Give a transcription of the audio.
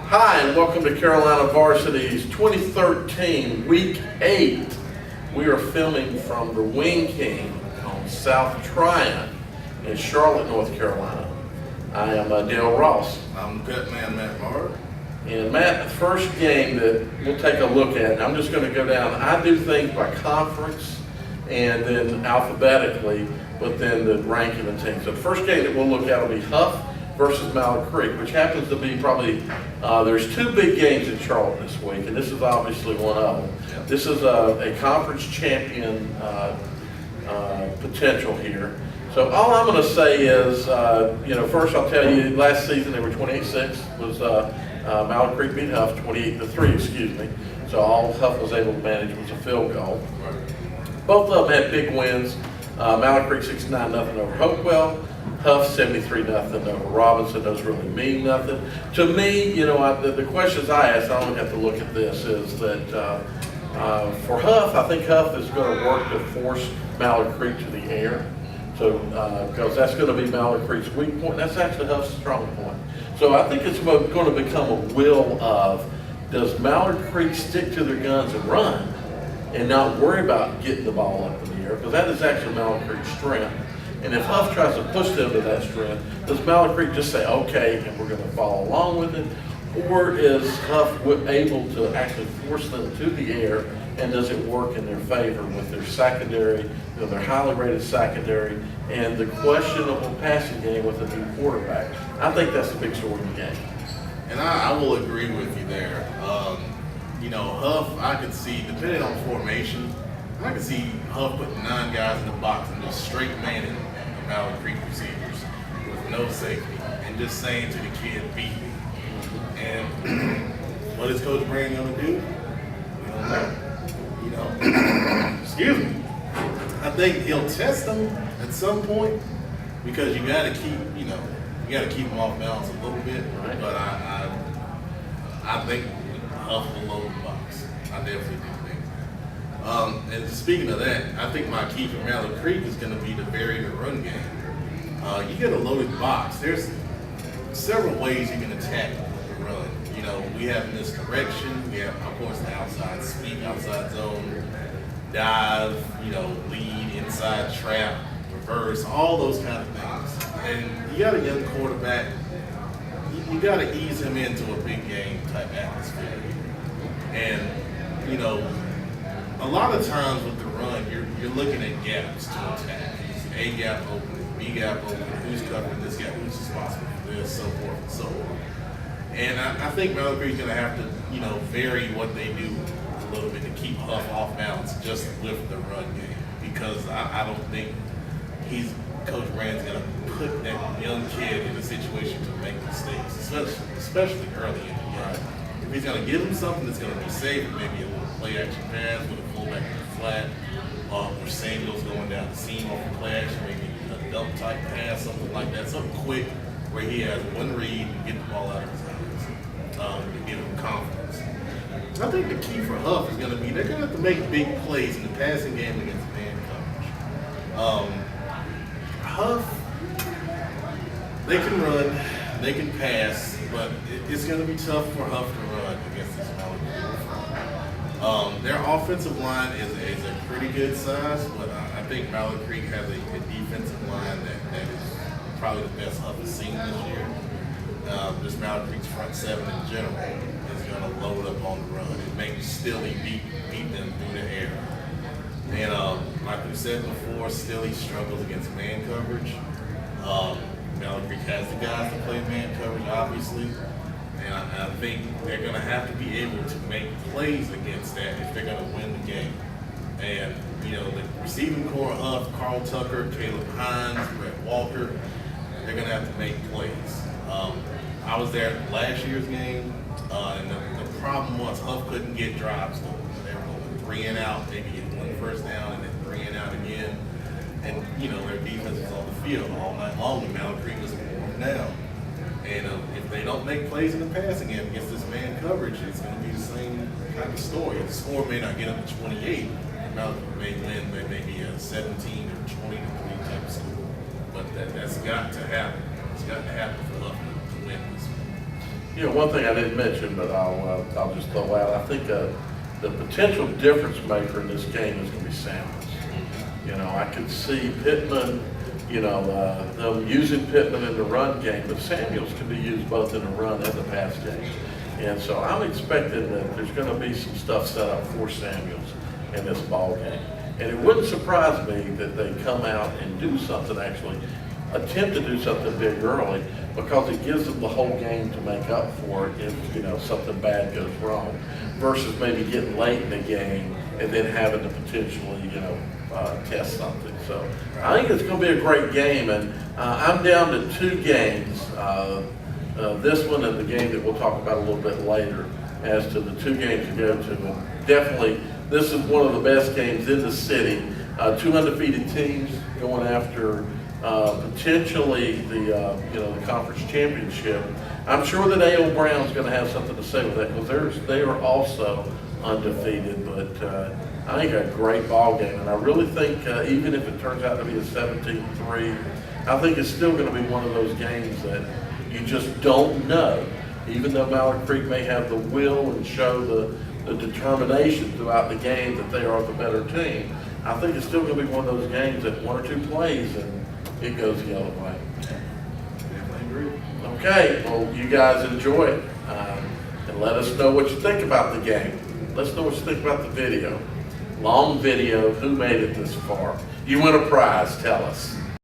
Hi, and welcome to Carolina Varsity's 2013 Week 8. We are filming from the Wing King on South Tryon in Charlotte, North Carolina. I am Dale Ross. I'm Pet Man Matt Mallard. And Matt, the first game that we'll take a look at, and I'm just going to go down, I do things by conference and then alphabetically, but then the ranking of the team. So the first game that we'll look at will be Hough versus Mallard Creek, which happens to be probably, there's two big games in Charlotte this week, and this is obviously one of them. Yep. This is a conference champion potential here. So all I'm going to say is, first I'll tell you, last season they were 28-6, was Mallard Creek beat Hough 28-3, excuse me. So all Hough was able to manage was a field goal. Both of them had big wins. Mallard Creek 69-0 over Hopewell. Hough 73-0 over Robinson. Doesn't really mean nothing. To me, the questions I ask, I don't have to look at this, is that for Hough, I think Hough is going to work to force Mallard Creek to the air. So, because that's going to be Mallard Creek's weak point. That's actually Hough's strong point. So I think it's going to become a will of, does Mallard Creek stick to their guns and run and not worry about getting the ball up in the air? Because that is actually Mallard Creek's strength. And if Hough tries to push them to that strength, does Mallard Creek just say, okay, and we're going to follow along with it? Or is Hough able to actually force them to the air, and does it work in their favor with their secondary, their highly rated secondary, and the questionable passing game with a new quarterback? I think that's the big story of the game. And I will agree with you there. Hough, I could see, depending on formation, I could see Hough putting 9 guys in the box and just straight manning the Mallard Creek receivers with no safety and just saying to the kid, beat me. And what is Coach Brand going to do? We don't know. Excuse me. I think he'll test them at some point because you got to keep them off balance a little bit. Right. But I think Hough will load the box. I definitely do. And speaking of that, I think my key for Mallard Creek is going to be to vary the run game. You get a loaded box. There's several ways you can attack the run. We have misdirection. We have, of course, the outside sweep, outside zone, dive, lead, inside trap, reverse, all those kind of things. And you got a young quarterback. You got to ease him into a big game type atmosphere. And, a lot of times with the run, you're looking at gaps to attack. A gap open, B gap open, who's covering this gap, who's responsible for this, so forth and so on. And I think Mallard Creek's going to have to, vary what they do a little bit to keep Hough off balance just with the run game. Because I don't think Coach Brand's going to put that young kid in a situation to make mistakes, especially early in the game. If he's going to give him something that's going to be safe, maybe a little play action pass with a fullback in the flat, or Samuel's going down the seam off the play action, maybe a dump type pass, something like that, something quick where he has one read and get the ball out of his hands to give him confidence. I think the key for Hough is going to be they're going to have to make big plays in the passing game against man coverage. Hough, they can run, they can pass, but it's going to be tough for Hough to run against this Mallard Creek. Their offensive line is a pretty good size, but I think Mallard Creek has a defensive line that is probably the best Hough has seen this year. Just Mallard Creek's front seven in general is going to load up on the run and make Stilly beat them through the air. And like we said before, Stilly struggles against man coverage. Mallard Creek has the guys to play man coverage, obviously. And I think they're going to have to be able to make plays against that if they're going to win the game. And, the receiving core of Carl Tucker, Caleb Hines, Brett Walker, they're going to have to make plays. I was there at last year's game, and the problem was Hough couldn't get drives going. They were going 3 and out, maybe get 1 first down, and then 3 and out again. And, their defense was on the field all night long, and Mallard Creek was warm down. And if they don't make plays in the passing game against this man coverage, it's going to be the same kind of story. The score may not get up to 28. Mallard may win maybe a 17 or 20 to 3 type of score. But that's got to happen. It's got to happen for Hough to win this. You know, one thing I didn't mention, but I'll just throw out, I think the potential difference maker in this game is going to be Samuels. You know, I could see Pittman, you know, them using Pittman in the run game, but Samuels can be used both in the run and the pass game. And so I'm expecting that there's going to be some stuff set up for Samuels in this ball game. And it wouldn't surprise me that they come out and do something, actually attempt to do something big early, because it gives them the whole game to make up for it if, you know, something bad goes wrong, versus maybe getting late in the game and then having to potentially, you know, test something. So I think it's going to be a great game, and I'm down to 2 games, this one and the game that we'll talk about a little bit later, as to the 2 games to go to. And definitely, this is one of the best games in the city. 2 undefeated teams going after potentially the the conference championship. I'm sure that A.O. Brown's going to have something to say with that, because they are also undefeated. But I think a great ball game, and I really think even if it turns out to be a 17-3, I think it's still going to be one of those games that you just don't know. Even though Mallard Creek may have the will and show the determination throughout the game that they are the better team, I think it's still going to be one of those games that 1 or 2 plays and it goes the other way. Definitely agree. Okay, well, you guys enjoy it, and let us know what you think about the game. Let us know what you think about the video. Long video, who made it this far? You win a prize, tell us.